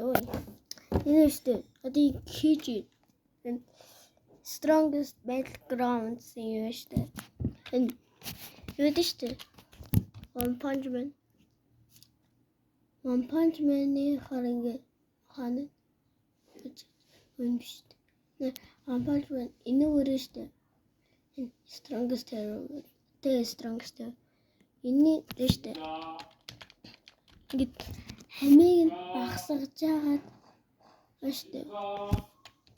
Ой. Энэ шүү. Одоо хийж энэ strongest battlegrounds юм шүү. Энэ юу дээ шүү. One Punch Man. One Punch Man-ы харин хана юм шүү. One Punch Man энэ өөрөө шүү. Энэ strongest hero. The strongest. Энэ шүү. Ингээд хамиг нь багсгаж жагаад шүү.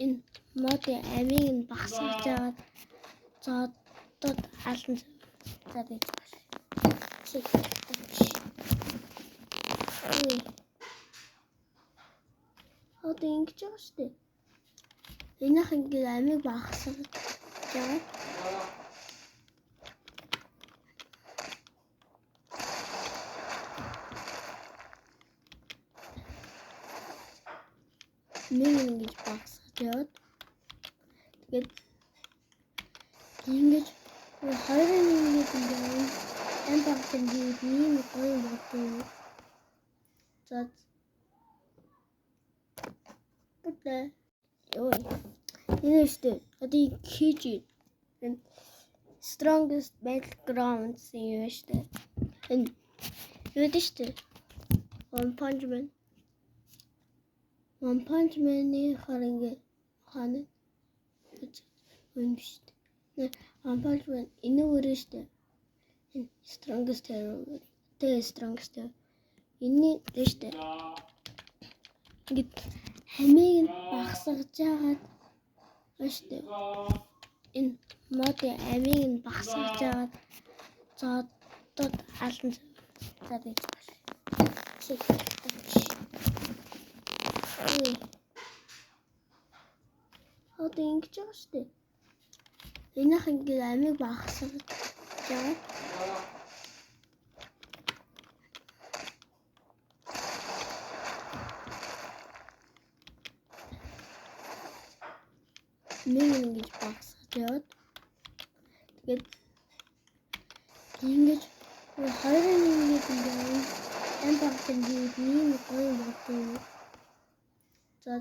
Энэ модын амиг нь багсгаж жагаад зодод алан зарыг одоо ингэж байгаа шүү. Энийх ингээд амиг багсгаж жагаад нэг ингэж багсгаж яваад тэгээд ингэж хоёрын ингэж ингээд ам багтан дий ийм гоё болтой. За Ой. Энэ шүү. Одоо хийж энэ strongest battlegrounds юм шүү. Энэ юу дээ шүү. One Punch Man. One Punch Man-ы харин хана юм шүү. One Punch Man энэ өөрөө шүү. Энэ strongest hero. The strongest. Энэ шүү. Ингээд хамиг нь багсгаж жагаад шүү. Энэ модын амиг нь багсгаж жагаад зодод алан зарыг одоо ингэж байгаа шүү. Энийх ингээд амиг багсгаж жагаад нэг ингэж багсгаж яваад тэгээд ингэж хоёрын ингэж ингээд ам багтан дий ийм гоё болтой. За